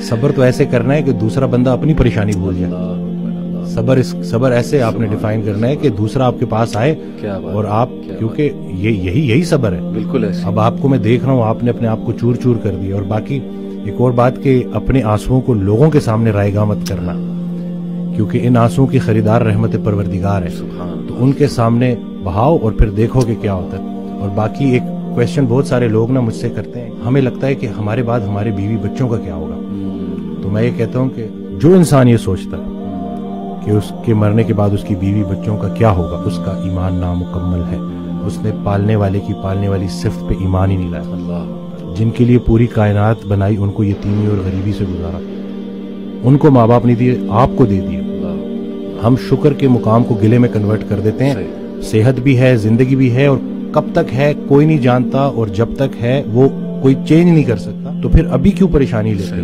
صبر تو ایسے کرنا ہے کہ دوسرا بندہ اپنی پریشانی بھول جائے. صبر ایسے آپ نے ڈیفائن کرنا ہے کہ دوسرا آپ کے پاس آئے اور آپ, کیونکہ یہی صبر ہے. بالکل ایسے. اب آپ کو میں دیکھ رہا ہوں آپ نے اپنے آپ کو چور چور کر دیا. اور باقی ایک اور بات کہ اپنے آنسوؤں کو لوگوں کے سامنے رائیگاں مت کرنا, کیونکہ ان آنسوؤں کی خریدار رحمت پروردگار ہے. تو ان کے سامنے بہاؤ اور پھر دیکھو کہ کیا ہوتا ہے. اور باقی ایک کویسچن بہت سارے لوگ نا مجھ سے کرتے ہیں, ہمیں لگتا ہے کہ ہمارے بعد ہمارے بیوی بچوں کا کیا ہوگا. تو میں یہ کہتا ہوں کہ جو انسان یہ سوچتا ہے کہ اس کے مرنے کے بعد اس کی بیوی بچوں کا کیا ہوگا, اس کا ایمان نامکمل ہے. اس نے پالنے والے کی پالنے والی صفت پہ ایمان ہی نہیں لایا. جن کے لیے پوری کائنات بنائی ان کو یتیمی اور غریبی سے گزارا, ان کو ماں باپ نہیں دیے, آپ کو دے دیے. ہم شکر کے مقام کو گلے میں کنورٹ کر دیتے ہیں. صحت بھی ہے, زندگی بھی ہے, اور کب تک ہے کوئی نہیں جانتا, اور جب تک ہے وہ کوئی چینج نہیں کر سکتا. تو پھر ابھی کیوں پریشانی لیتے ہیں.